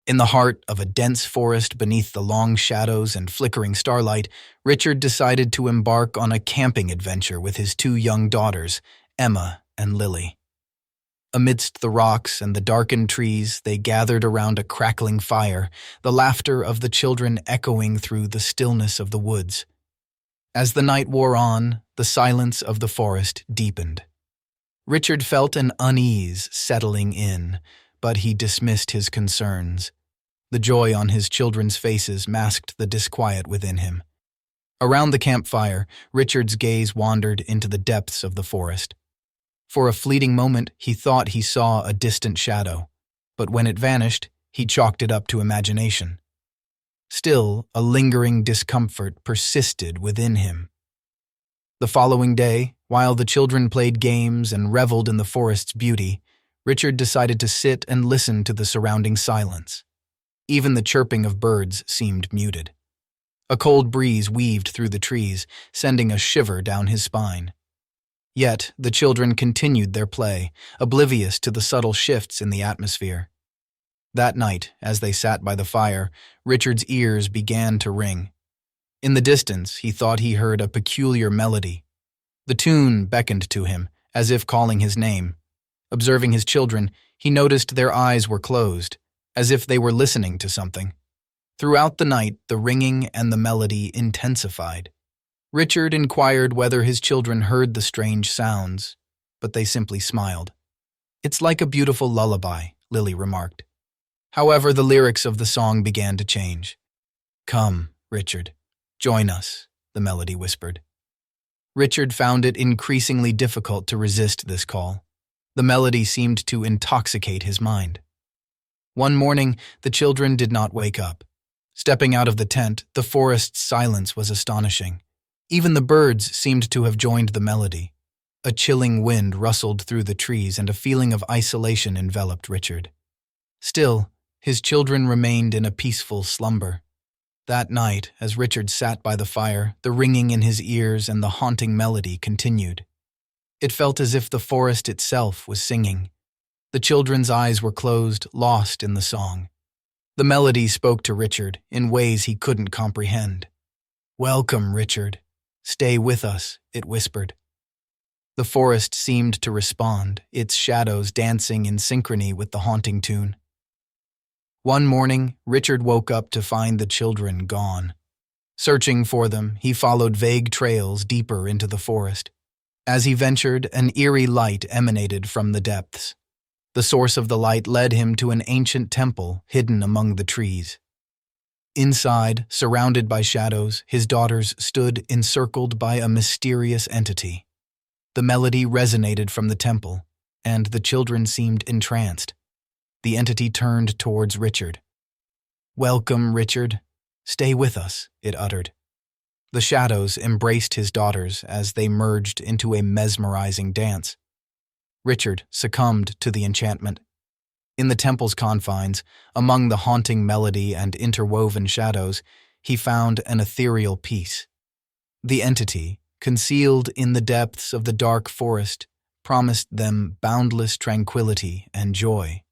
In the heart of a dense forest beneath the long shadows and flickering starlight, Richard decided to embark on a camping adventure with his two young daughters, Emma and Lily. Amidst the rocks and the darkened trees, they gathered around a crackling fire, the laughter of the children echoing through the stillness of the woods. As the night wore on, the silence of the forest deepened. Richard felt an unease settling in, but he dismissed his concerns. The joy on his children's faces masked the disquiet within him. Around the campfire, Richard's gaze wandered into the depths of the forest. For a fleeting moment, he thought he saw a distant shadow, but when it vanished, he chalked it up to imagination. Still, a lingering discomfort persisted within him. The following day, while the children played games and reveled in the forest's beauty, Richard decided to sit and listen to the surrounding silence. Even the chirping of birds seemed muted. A cold breeze weaved through the trees, sending a shiver down his spine. Yet the children continued their play, oblivious to the subtle shifts in the atmosphere. That night, as they sat by the fire, Richard's ears began to ring. In the distance, he thought he heard a peculiar melody. The tune beckoned to him, as if calling his name. Observing his children, he noticed their eyes were closed, as if they were listening to something. Throughout the night, the ringing and the melody intensified. Richard inquired whether his children heard the strange sounds, but they simply smiled. "It's like a beautiful lullaby," Lily remarked. However, the lyrics of the song began to change. "Come, Richard, join us," the melody whispered. Richard found it increasingly difficult to resist this call. The melody seemed to intoxicate his mind. One morning, the children did not wake up. Stepping out of the tent, the forest's silence was astonishing. Even the birds seemed to have joined the melody. A chilling wind rustled through the trees and a feeling of isolation enveloped Richard. Still, his children remained in a peaceful slumber. That night, as Richard sat by the fire, the ringing in his ears and the haunting melody continued. It felt as if the forest itself was singing. The children's eyes were closed, lost in the song. The melody spoke to Richard in ways he couldn't comprehend. "Welcome, Richard. Stay with us," it whispered. The forest seemed to respond, its shadows dancing in synchrony with the haunting tune. One morning, Richard woke up to find the children gone. Searching for them, he followed vague trails deeper into the forest. As he ventured, an eerie light emanated from the depths. The source of the light led him to an ancient temple hidden among the trees. Inside, surrounded by shadows, his daughters stood encircled by a mysterious entity. The melody resonated from the temple, and the children seemed entranced. The entity turned towards Richard. "Welcome, Richard. Stay with us," it uttered. The shadows embraced his daughters as they merged into a mesmerizing dance. Richard succumbed to the enchantment. In the temple's confines, among the haunting melody and interwoven shadows, he found an ethereal peace. The entity, concealed in the depths of the dark forest, promised them boundless tranquility and joy.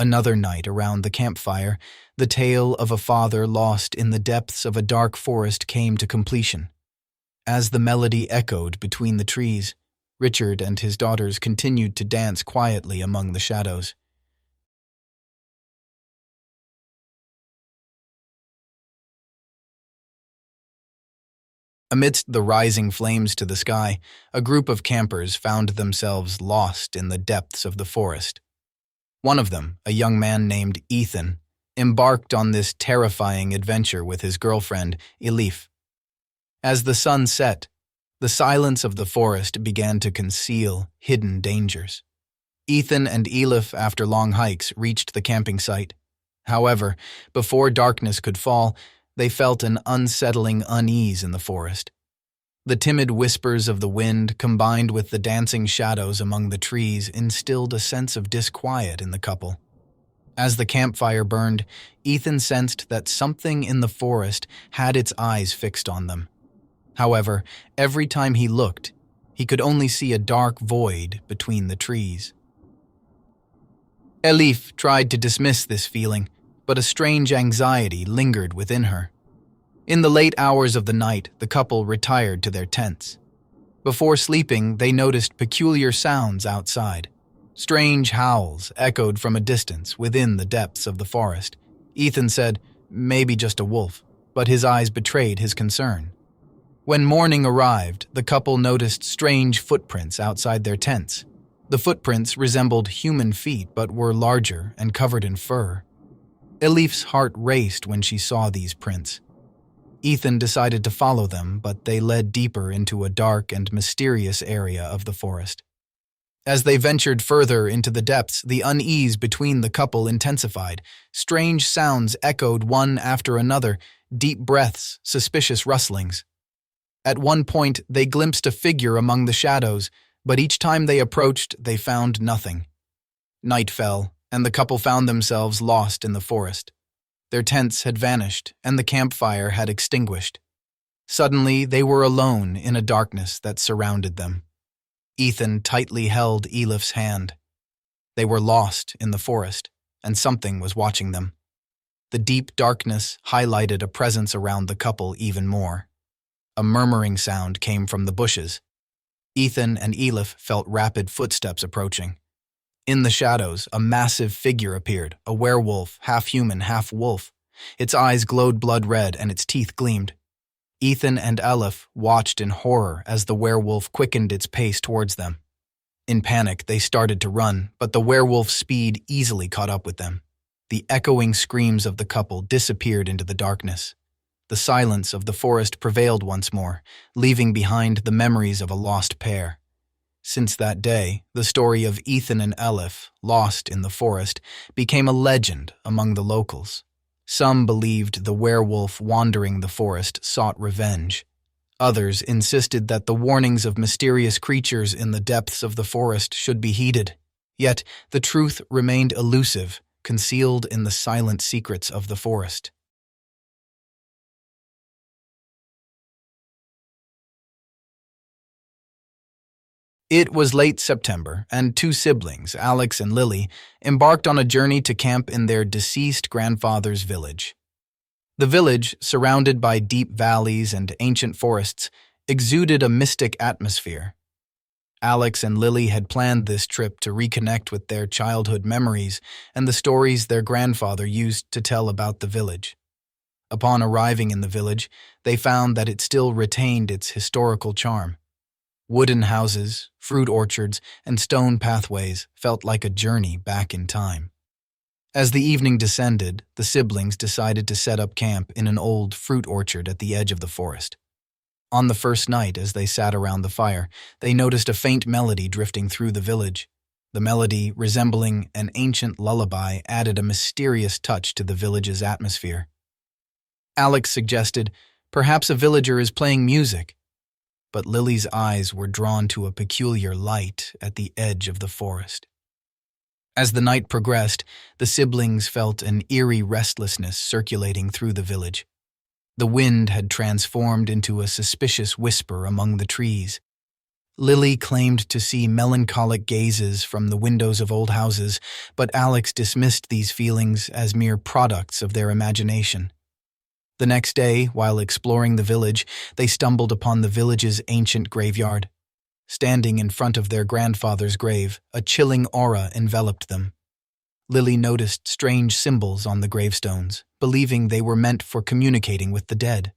Another night around the campfire, the tale of a father lost in the depths of a dark forest came to completion. As the melody echoed between the trees, Richard and his daughters continued to dance quietly among the shadows. Amidst the rising flames to the sky, a group of campers found themselves lost in the depths of the forest. One of them, a young man named Ethan, embarked on this terrifying adventure with his girlfriend, Elif. As the sun set, the silence of the forest began to conceal hidden dangers. Ethan and Elif, after long hikes, reached the camping site. However, before darkness could fall, they felt an unsettling unease in the forest. The timid whispers of the wind, combined with the dancing shadows among the trees, instilled a sense of disquiet in the couple. As the campfire burned, Ethan sensed that something in the forest had its eyes fixed on them. However, every time he looked, he could only see a dark void between the trees. Elif tried to dismiss this feeling, but a strange anxiety lingered within her. In the late hours of the night, the couple retired to their tents. Before sleeping, they noticed peculiar sounds outside. Strange howls echoed from a distance within the depths of the forest. Ethan said, "Maybe just a wolf," but his eyes betrayed his concern. When morning arrived, the couple noticed strange footprints outside their tents. The footprints resembled human feet but were larger and covered in fur. Elif's heart raced when she saw these prints. Ethan decided to follow them, but they led deeper into a dark and mysterious area of the forest. As they ventured further into the depths, the unease between the couple intensified. Strange sounds echoed one after another, deep breaths, suspicious rustlings. At one point, they glimpsed a figure among the shadows, but each time they approached, they found nothing. Night fell, and the couple found themselves lost in the forest. Their tents had vanished, and the campfire had extinguished. Suddenly, they were alone in a darkness that surrounded them. Ethan tightly held Elif's hand. They were lost in the forest, and something was watching them. The deep darkness highlighted a presence around the couple even more. A murmuring sound came from the bushes. Ethan and Elif felt rapid footsteps approaching. In the shadows, a massive figure appeared, a werewolf, half human, half wolf. Its eyes glowed blood red and its teeth gleamed. Ethan and Elif watched in horror as the werewolf quickened its pace towards them. In panic, they started to run, but the werewolf's speed easily caught up with them. The echoing screams of the couple disappeared into the darkness. The silence of the forest prevailed once more, leaving behind the memories of a lost pair. Since that day, the story of Ethan and Elif, lost in the forest, became a legend among the locals. Some believed the werewolf wandering the forest sought revenge. Others insisted that the warnings of mysterious creatures in the depths of the forest should be heeded. Yet, the truth remained elusive, concealed in the silent secrets of the forest. It was late September, and two siblings, Alex and Lily, embarked on a journey to camp in their deceased grandfather's village. The village, surrounded by deep valleys and ancient forests, exuded a mystic atmosphere. Alex and Lily had planned this trip to reconnect with their childhood memories and the stories their grandfather used to tell about the village. Upon arriving in the village, they found that it still retained its historical charm. Wooden houses, fruit orchards, and stone pathways felt like a journey back in time. As the evening descended, the siblings decided to set up camp in an old fruit orchard at the edge of the forest. On the first night, as they sat around the fire, they noticed a faint melody drifting through the village. The melody, resembling an ancient lullaby, added a mysterious touch to the village's atmosphere. Alex suggested, "Perhaps a villager is playing music." But Lily's eyes were drawn to a peculiar light at the edge of the forest. As the night progressed, the siblings felt an eerie restlessness circulating through the village. The wind had transformed into a suspicious whisper among the trees. Lily claimed to see melancholic gazes from the windows of old houses, but Alex dismissed these feelings as mere products of their imagination. The next day, while exploring the village, they stumbled upon the village's ancient graveyard. Standing in front of their grandfather's grave, a chilling aura enveloped them. Lily noticed strange symbols on the gravestones, believing they were meant for communicating with the dead.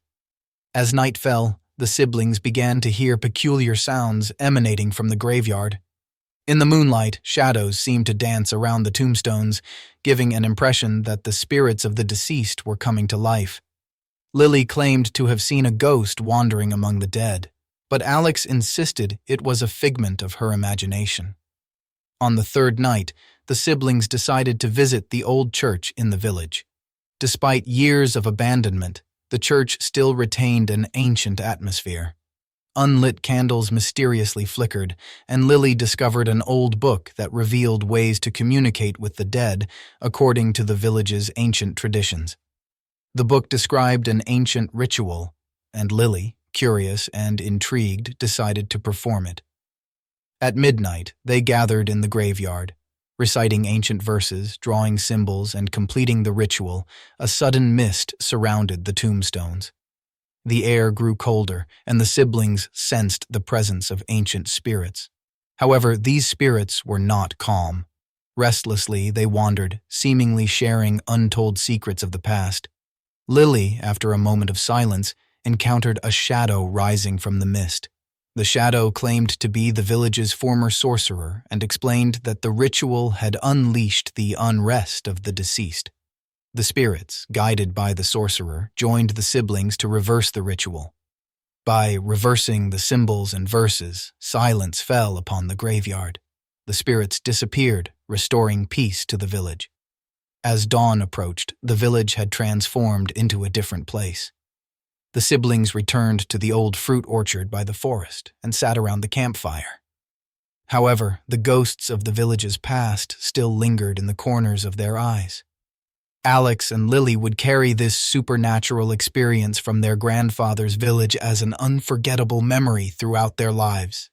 As night fell, the siblings began to hear peculiar sounds emanating from the graveyard. In the moonlight, shadows seemed to dance around the tombstones, giving an impression that the spirits of the deceased were coming to life. Lily claimed to have seen a ghost wandering among the dead, but Alex insisted it was a figment of her imagination. On the third night, the siblings decided to visit the old church in the village. Despite years of abandonment, the church still retained an ancient atmosphere. Unlit candles mysteriously flickered, and Lily discovered an old book that revealed ways to communicate with the dead according to the village's ancient traditions. The book described an ancient ritual, and Lily, curious and intrigued, decided to perform it. At midnight, they gathered in the graveyard. Reciting ancient verses, drawing symbols, and completing the ritual, a sudden mist surrounded the tombstones. The air grew colder, and the siblings sensed the presence of ancient spirits. However, these spirits were not calm. Restlessly, they wandered, seemingly sharing untold secrets of the past. Lily, after a moment of silence, encountered a shadow rising from the mist. The shadow claimed to be the village's former sorcerer and explained that the ritual had unleashed the unrest of the deceased. The spirits, guided by the sorcerer, joined the siblings to reverse the ritual. By reversing the symbols and verses, silence fell upon the graveyard. The spirits disappeared, restoring peace to the village. As dawn approached, the village had transformed into a different place. The siblings returned to the old fruit orchard by the forest and sat around the campfire. However, the ghosts of the village's past still lingered in the corners of their eyes. Alex and Lily would carry this supernatural experience from their grandfather's village as an unforgettable memory throughout their lives.